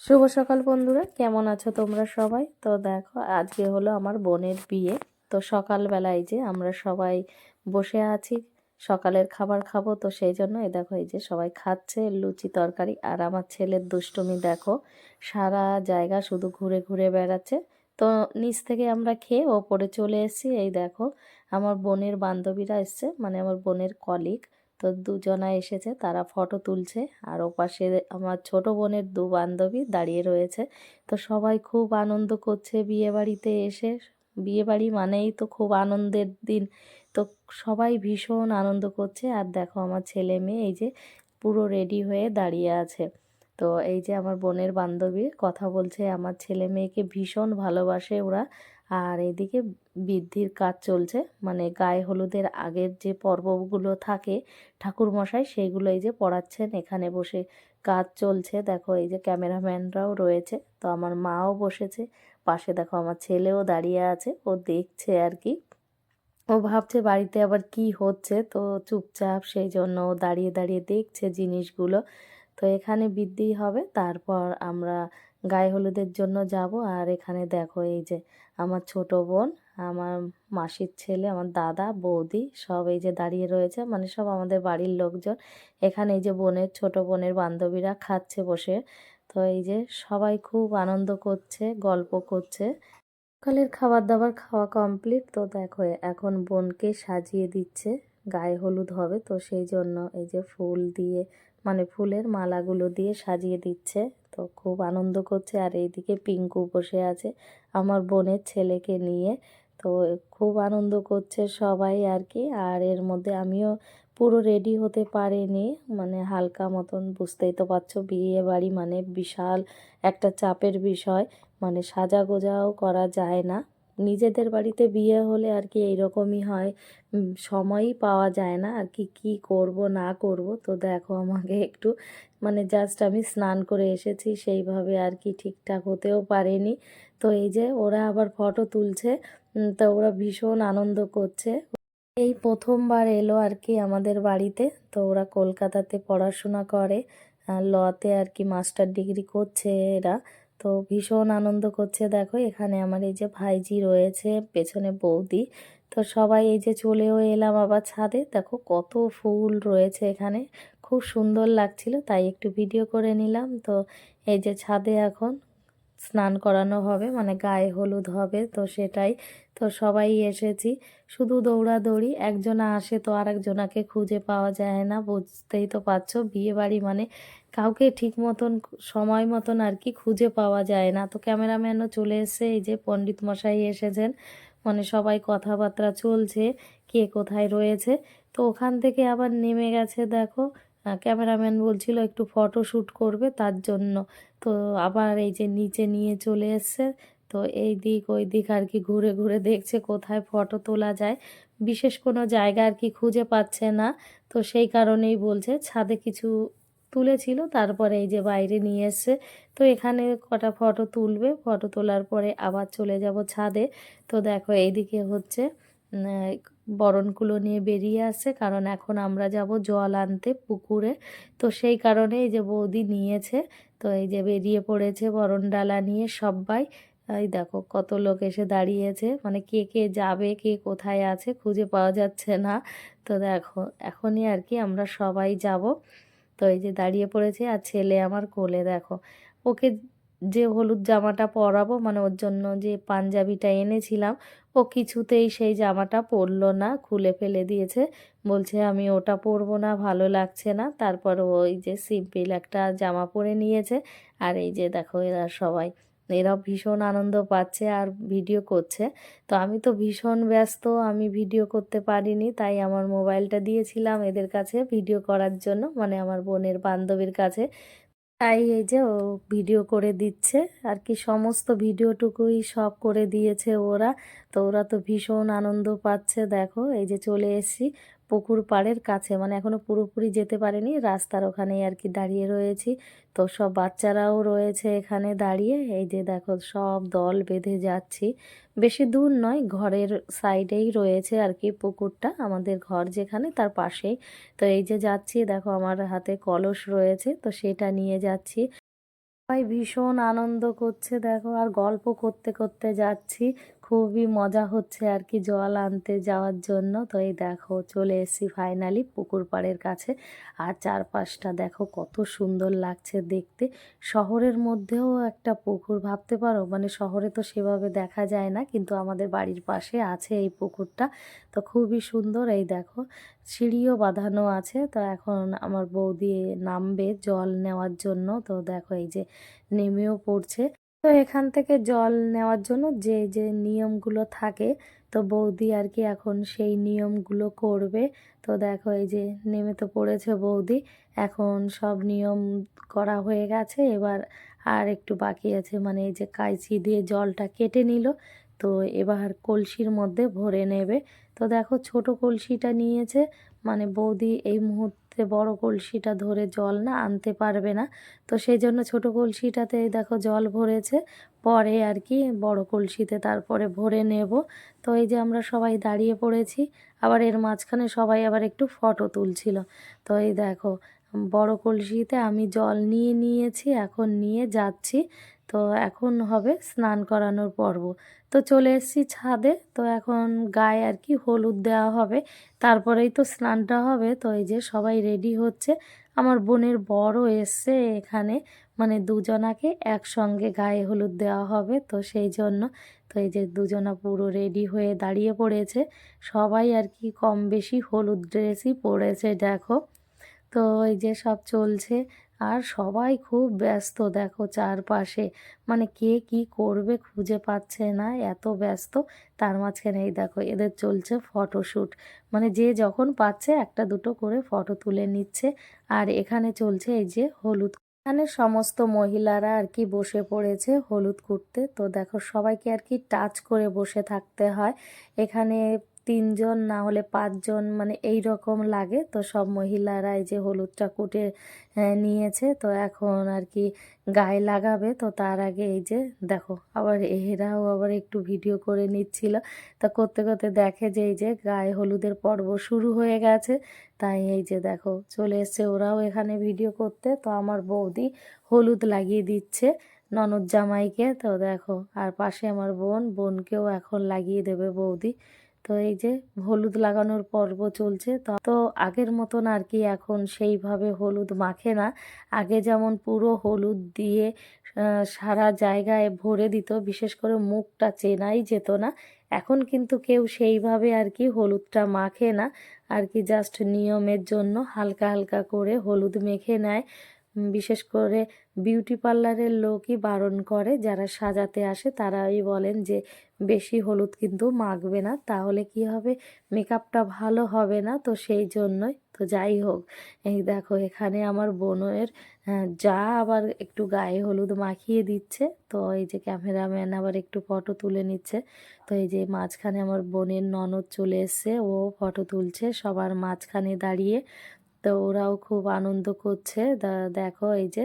শুভ সকাল বন্ধুরা, কেমন আছো তোমরা সবাই? তো দেখো, আজকে হলো আমার বোনের বিয়ে। তো সকালবেলায় যে আমরা সবাই বসে আছি, সকালের খাবার খাবো, তো সেই জন্য এই দেখো এই যে সবাই খাচ্ছে লুচি তরকারি। আর আমার ছেলের দুষ্টুমি দেখো, সারা জায়গা শুধু ঘুরে ঘুরে বেড়াচ্ছে। তো নিচ থেকে আমরা খেয়ে ওপরে চলে এসেছি। এই দেখো, আমার বোনের বান্ধবীরা এসছে, মানে আমার বোনের কলিগ। তো দুজনা এসেছে, তারা ফটো তুলছে। আর ওপাশে আমার ছোট বোনের দু বান্ধবী দাঁড়িয়ে রয়েছে। তো সবাই খুব আনন্দ করছে বিয়ে বাড়িতে এসে। বিয়ে বাড়ি মানেই তো খুব আনন্দের দিন। তো সবাই ভীষণ আনন্দ করছে। আর দেখো আমার ছেলে মেয়ে এই যে পুরো রেডি হয়ে দাঁড়িয়ে আছে। তো এই যে আমার বোনের বান্ধবী কথা বলছে, আমার ছেলে মেয়েকে ভীষণ ভালোবাসে ওরা। আর এদিকে বৃদ্ধির কাজ চলছে, মানে গায়ে হলুদের আগের যে পর্বগুলো থাকে ঠাকুরমশাই সেইগুলো এই যে পড়াচ্ছেন, এখানে বসে কাজ চলছে। দেখো এই যে ক্যামেরাম্যানরাও রয়েছে, তো আমার মাও বসেছে পাশে। দেখো আমার ছেলেও দাঁড়িয়ে আছে, ও দেখছে আর কি। ও ভাবছে বাড়িতে আবার কি হচ্ছে, তো চুপচাপ সেই জন্য ও দাঁড়িয়ে দাঁড়িয়ে দেখছে জিনিসগুলো। তো এখানে বৃদ্ধি হবে, তারপর আমরা গায়ে হলুদের জন্য যাব। আর এখানে দেখো এই যে আমার ছোট বোন, আমার মাসির ছেলে, আমার দাদা বৌদি সব এই যে দাঁড়িয়ে রয়েছে, মানে সব আমাদের বাড়ির লোকজন। এখানে এই যে বোনের ছোট বোনের বান্ধবীরা খাচ্ছে বসে। তো এই যে সবাই খুব আনন্দ করছে, গল্প করছে। সকালের খাবার দাবার খাওয়া কমপ্লিট। তো দেখো এখন বোনকে সাজিয়ে দিচ্ছে, গায়ে হলুদ হবে তো সেই জন্য এই যে ফুল দিয়ে, মানে ফুলের মালাগুলো দিয়ে সাজিয়ে দিচ্ছে। তো খুব আনন্দ করছে। আর এইদিকে পিঙ্কু বসে আছে আমার বোনের ছেলেকে নিয়ে। তো খুব আনন্দ করছে সবাই আর কি। আর এর মধ্যে আমিও পুরো রেডি হতে পারিনি, মানে হালকা মতন। বুঝতেই তো পারছো বিয়ে বাড়ি মানে বিশাল একটা চাপের বিষয়, মানে সাজা গোজাও করা যায় না। নিজেদের বাড়িতে বিয়ে হলে আর কি এইরকমই হয়, সময়ই পাওয়া যায় না আর কি কি করব না করব। তো দেখো আমাকে একটু, মানে জাস্ট আমি স্নান করে এসেছি, সেইভাবে আর কি ঠিকঠাক হতেও পারেনি। তো এই যে ওরা আবার ফটো তুলছে, তো ওরা ভীষণ আনন্দ করছে। এই প্রথমবার এলো আর কি আমাদের বাড়িতে। তো ওরা কলকাতাতে পড়াশোনা করে, লতে আর কি মাস্টার ডিগ্রি করছে এরা। তো ভীষণ আনন্দ করছে। দেখো এখানে আমার এই যে ভাইজি রয়েছে, পেছনে বৌদি। তো সবাই এই যে চলেও এলাম আবার ছাদে। দেখো কত ফুল রয়েছে এখানে, খুব সুন্দর লাগছিল, তাই একটু ভিডিও করে নিলাম। তো এই যে ছাদে এখন স্নান করানো হবে, মানে গায়ে হলুদ হবে, তো সেটাই। তো সবাই এসেছি, শুধু দৌড়াদৌড়ি, একজনা আসে তো আর একজনাকে খুঁজে পাওয়া যায় না। বুঝতেই তো পারছো বিয়ে বাড়ি মানে কাউকে ঠিক মতন সময় মতন আর কি খুঁজে পাওয়া যায় না। তো ক্যামেরাম্যানও চলে এসেছে, এই যে পণ্ডিত মশাই এসেছেন, মানে সবাই কথাবার্তা চলছে কে কোথায় রয়েছে। তো ওখান থেকে আবার নেমে গেছে দেখো, ক্যামেরাম্যান বলছিল একটু ফটো শ্যুট করবে তার জন্য। তো আবার এই যে নিচে নিয়ে চলে এসছে। তো এই দিক ওই দিক আর কি ঘুরে ঘুরে দেখছে কোথায় ফটো তোলা যায়, বিশেষ কোনো জায়গা আর কি খুঁজে পাচ্ছে না। তো সেই কারণেই বলছে ছাদে কিছু তুলেছিল, তারপরে এই যে বাইরে নিয়ে এসছে। তো এখানে কটা ফটো তুলবে, ফটো তোলার পরে আবার চলে যাব ছাদে। তো দেখো এইদিকে হচ্ছে বরণগুলো নিয়ে বেরিয়ে আসছে, কারণ এখন আমরা যাব জল আনতে পুকুরে। তো সেই কারণে এই যে বৌদি নিয়েছে। তো এই যে বেরিয়ে পড়েছে বরণ ডালা নিয়ে সবাই। এই দেখো কত লোক এসে দাঁড়িয়েছে, মানে কে কে যাবে কে কোথায় আছে খুঁজে পাওয়া যাচ্ছে না। তো দেখো এখনই আর কি আমরা সবাই যাব। তো এই যে দাঁড়িয়ে পড়েছে, আর ছেলে আমার কোলে দেখো। ওকে যে হলুদ জামাটা পরাবো, মানে ওর জন্য যে পাঞ্জাবিটা এনেছিলাম, ও কিছুতেই সেই জামাটা পরলো না, খুলে ফেলে দিয়েছে। বলছে আমি ওটা পরবো না, ভালো লাগছে না। তারপর ওই যে সিম্পল একটা জামা পরে নিয়েছে। আর এই যে দেখো এরা সবাই, এরা ভীষণ আনন্দ পাচ্ছে আর ভিডিও করছে। তো আমি তো ভীষণ ব্যস্ত, আমি ভিডিও করতে পারিনি, তাই আমার মোবাইলটা দিয়েছিলাম এদের কাছে ভিডিও করার জন্য, মানে আমার বোনের বান্ধবীর কাছে। তাই এই যে ও ভিডিও করে দিচ্ছে আর কি, সমস্ত ভিডিওটুকুই সব করে দিয়েছে ওরা। তো ওরা তো ভীষণ আনন্দ পাচ্ছে। দেখো এই যে চলে এসেছি পুকুর পাড়ের কাছে, মানে এখনো পুরোপুরি যেতে পারিনি, রাস্তার ওখানেই আর কি দাঁড়িয়ে রয়েছি। তো সব বাচ্চারাও রয়েছে এখানে দাঁড়িয়ে। এই যে দেখো সব দল বেঁধে যাচ্ছি, বেশি দূর নয়, ঘরের সাইডেই রয়েছে আর কি পুকুরটা, আমাদের ঘর যেখানে তার পাশেই। তো এই যে যাচ্ছি, দেখো আমার হাতে কলস রয়েছে, তো সেটা নিয়ে যাচ্ছি। সবাই ভীষণ আনন্দ করছে দেখো, আর গল্প করতে করতে যাচ্ছি। খুবই মজা হচ্ছে আর কি জল আনতে যাওয়ার জন্য। তো এই দেখো চলে এসেছি ফাইনালি পুকুর পাড়ের কাছে। আর চারপাশটা দেখো কত সুন্দর লাগছে দেখতে। শহরের মধ্যেও একটা পুকুর, ভাবতে পারো, মানে শহরে তো সেভাবে দেখা যায় না, কিন্তু আমাদের বাড়ির পাশে আছে এই পুকুরটা। তো খুবই সুন্দর। এই দেখো সিঁড়িও বাঁধানো আছে। তো এখন আমার বৌদি নামবে জল নেওয়ার জন্য। তো দেখো এই যে নেমেও পড়ছে। তো এখান থেকে জল নেওয়ার জন্য যে যে নিয়মগুলো থাকে, তো বৌদি আর কি এখন সেই নিয়মগুলো করবে। তো দেখো এই যে নেমে তো পড়েছে বৌদি। এখন সব নিয়ম করা হয়ে গেছে, এবার আর একটু বাকি আছে, মানে এই যে কাঁচি দিয়ে জলটা কেটে নিল। তো এবার কলসির মধ্যে ভরে নেবে। তো দেখো ছোট কলসিটা নিয়েছে, মানে বৌদি এই মুহূর্তে বড় কলসিটা ধরে জল না আনতে পারবে না। তো সেই জন্য ছোট কলসিটাতে দেখো জল ভরেছে, পরে আর কি বড় কলসিতে তারপরে ভরে নেব। তো এই যে আমরা সবাই দাঁড়িয়ে পড়েছি, আবার এর মাঝখানে সবাই আবার একটু ফটো তুলছিল। তো এই দেখো বড় কলসিতে আমি জল নিয়ে নিয়েছি, এখন নিয়ে যাচ্ছি। তো এখন হবে স্নান করানোর পর্ব। তো চলে এসেছি ছাদে। তো এখন গায়ে আর কি হলুদ দেওয়া হবে, তারপরেই তো স্নানটা হবে। তো এই যে সবাই রেডি হচ্ছে। আমার বোনের বড় এসছে এখানে, মানে দুজনাকে একসঙ্গে গায়ে হলুদ দেওয়া হবে, তো সেই জন্য। তো এই যে দুজনা পুরো রেডি হয়ে দাঁড়িয়ে পড়েছে। সবাই আর কি কম বেশি হলুদ ড্রেসই পরেছে দেখো। তো এই যে সব চলছে, আর সবাই খুব ব্যস্ত দেখো চারপাশে, মানে কে কি করবে খুঁজে পাচ্ছে না, এত ব্যস্ত। তার মাঝখানে এই দেখো এদের চলছে ফটোশ্যুট, মানে যে যখন পাচ্ছে একটা দুটো করে ফটো তুলে নিচ্ছে। আর এখানে চলছে এই যে হলুদ, এখানে সমস্ত মহিলারা আর কি বসে পড়েছে হলুদ করতে। তো দেখো সবাইকে আর কি টাচ করে বসে থাকতে হয় এখানে। 3 জন না হলে 5 জন, মানে এই রকম লাগে। তো সব মহিলারা এই যে হলুদটা কুটে নিয়েছে, তো এখন আর কি গায়ে লাগাবে। তো তার আগে এই যে দেখো আবার এরাও আবার একটু ভিডিও করে নিচ্ছিল। তা করতে করতে দেখে যে এই যে গায়ে হলুদের পর্ব শুরু হয়ে গেছে। তাই এই যে দেখো চলে এসছে ওরাও এখানে ভিডিও করতে। তো আমার বৌদি হলুদ লাগিয়ে দিচ্ছে ননদ জামাইকে। তো দেখো আর পাশে আমার বোনকেও এখন লাগিয়ে দেবে বৌদি। তো এই যে হলুদ লাগানোর পর্ব চলছে। তো তো আগের মতন আর কি এখন সেইভাবে হলুদ মাখে না। আগে যেমন পুরো হলুদ দিয়ে সারা জায়গায় ভরে দিত, বিশেষ করে মুখটা চেনাই যেত না। এখন কিন্তু কেউ সেইভাবে আর কি হলুদটা মাখে না, আর কি জাস্ট নিয়মের জন্য হালকা হালকা করে হলুদ মেখে নেয়। বিশেষ করে বিউটি পার্লারের লোকই বারণ করে, যারা সাজাতে আসে তারাই বলেন যে বেশি হলুদ কিন্তু মাখবে না, তাহলে কি হবে, মেকআপটা ভালো হবে না। তো সেই জন্যই। তো যাই হোক, এই দেখো এখানে আমার বোনের যা আবার একটু গায়ে হলুদ মাখিয়ে দিচ্ছে। তো এই যে ক্যামেরাম্যান আবার একটু ফটো তুলে নিচ্ছে। তো এই যে মাঝখানে আমার বোনের ননদ চলে এসছে, ও ফটো তুলছে সবার মাঝখানে দাঁড়িয়ে। তো ওরাও খুব আনন্দ করছে। দেখো এই যে,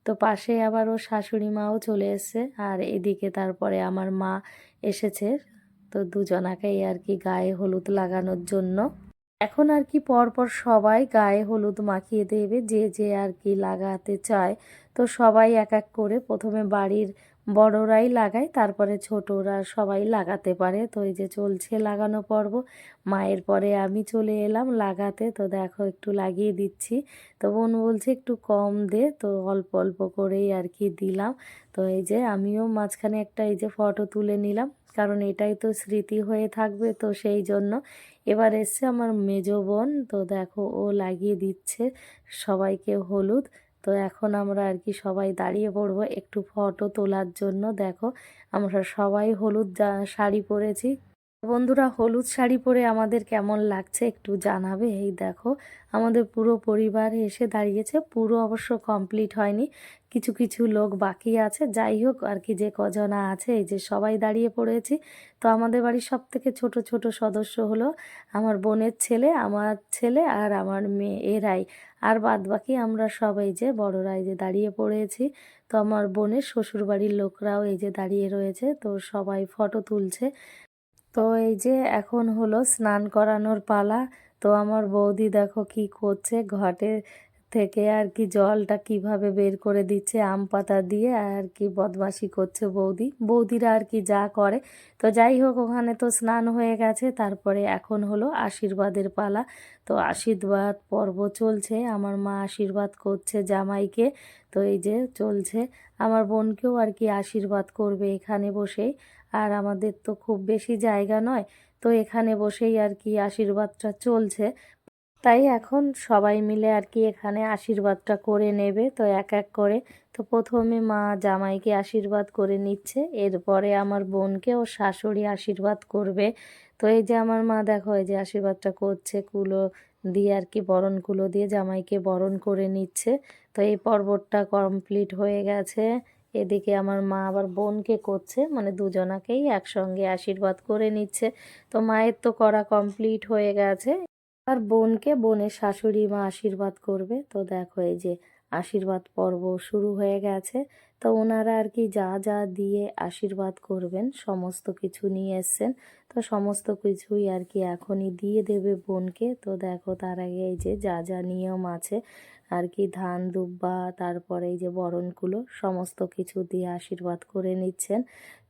তো পাশে আবার ওর শাশুড়ি মাও চলে এসেছে, আর এদিকে তারপরে আমার মা এসেছে। তো দুজনাকেই আর কি গায়ে হলুদ লাগানোর জন্য এখন আর কি পরপর সবাই গায়ে হলুদ মাখিয়ে দেবে, যে যে আর কি লাগাতে চায়। তো সবাই এক এক করে প্রথমে বাড়ির বড়রাই লাগায়, তারপরে ছোটরা সবাই লাগাতে পারে। তো এই যে চলছে লাগানো পর্ব। মায়ের পরে আমি চলে এলাম লাগাতে। তো দেখো একটু লাগিয়ে দিচ্ছি। তো বোন বলছে একটু কম দে, তো অল্প অল্প করেই আর কি দিলাম। তো এই যে আমিও মাঝখানে একটা এই যে ফটো তুলে নিলাম, কারণ এটাই তো স্মৃতি হয়ে থাকবে। তো সেই জন্য এবার এসছে আমার মেজো বোন। তো দেখো ও লাগিয়ে দিচ্ছে সবাইকে হলুদ। তো এখন আমরা আর কি সবাই দাঁড়িয়ে পড়বো একটু ফটো তোলার জন্য। দেখো আমরা সবাই হলুদ শাড়ি পরেছি। বন্ধুরা হলুদ শাড়ি পরে আমাদের কেমন লাগছে একটু জানাবে। এই দেখো আমাদের পুরো পরিবার এসে দাঁড়িয়েছে, পুরো অবশ্য কমপ্লিট হয়নি, কিছু কিছু লোক বাকি আছে। যাই হোক আর কি যে কজনা আছে এই যে সবাই দাঁড়িয়ে পড়েছি। তো আমাদের বাড়ির সব থেকে ছোট ছোট সদস্য হলো আমার বোনের ছেলে, আমার ছেলে আর আমার মেয়ে, এরাই। আর বাদ বাকি আমরা সবাই যে বড়রা এই যে দাঁড়িয়ে পড়েছি। তো আমার বোনের শ্বশুর বাড়ির লোকরাও এই যে দাঁড়িয়ে রয়েছে। তো সবাই ফটো তুলছে। তো এই যে এখন হলো স্নান করানোর পালা। তো আমার বৌদি দেখো কি করছে, ঘটে থেকে আর কি জলটা কিভাবে বের করে দিচ্ছে আম পাতা দিয়ে আর কি বদমাশি করছে বৌদিরা আর কি যা করে। তো যাই হোক, ওখানে তো স্নান হয়ে গেছে, তারপরে এখন হলো আশীর্বাদের পালা। তো আশীর্বাদ পর্ব চলছে, আমার মা আশীর্বাদ করছে জামাইকে। তো এই যে চলছে, আমার বোনকেও আর কি আশীর্বাদ করবে এখানে বসেই। আর আমাদের তো খুব বেশি জায়গা নয়, তো এখানে বসেই আর কি আশীর্বাদটা চলছে। তাই এখন সবাই মিলে আর কি এখানে আশীর্বাদটা করে নেবে, তো এক এক করে। তো প্রথমে মা জামাইকে আশীর্বাদ করে নিচ্ছে, এরপরে আমার বোনকে ও শাশুড়ি আশীর্বাদ করবে। তো এই যে আমার মা দেখো এই যে আশীর্বাদটা করছে, কুলো দিয়ে আর কি বরণ কুলো দিয়ে জামাইকে বরণ করে নিচ্ছে। তো এই পর্বটা কমপ্লিট হয়ে গেছে। এদিকে আমার মা আবার বোনকে করছে, মানে দুজনাকেই একসঙ্গে আশীর্বাদ করে নিচ্ছে। তো মায়ের তো করা কমপ্লিট হয়ে গেছে, আর বোনকে বোনের শাশুড়ি মা আশীর্বাদ করবে। তো দেখো এই যে আশীর্বাদ পর্ব শুরু হয়ে গেছে। তো ওনারা আর কি যা যা দিয়ে আশীর্বাদ করবেন সমস্ত কিছু নিয়ে এসছেন। তো সমস্ত কিছুই আর কি এখনই দিয়ে দেবে বোনকে। তো দেখো তার আগে এই যে যা যা নিয়ম আছে আর কি, ধান দুব্বা, তারপরে এই যে বরণগুলো সমস্ত কিছু দিয়ে আশীর্বাদ করে নিচ্ছেন।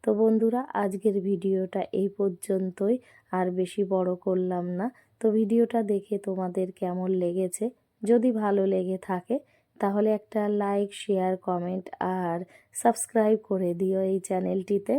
তো বন্ধুরা, আজকের ভিডিওটা এই পর্যন্তই, আর বেশি বড় করলাম না। তো ভিডিওটা দেখে তোমাদের কেমন লেগেছে? যদি ভালো লেগে থাকে তাহলে একটা লাইক, শেয়ার, কমেন্ট আর সাবস্ক্রাইব করে দিও এই চ্যানেলটিতে।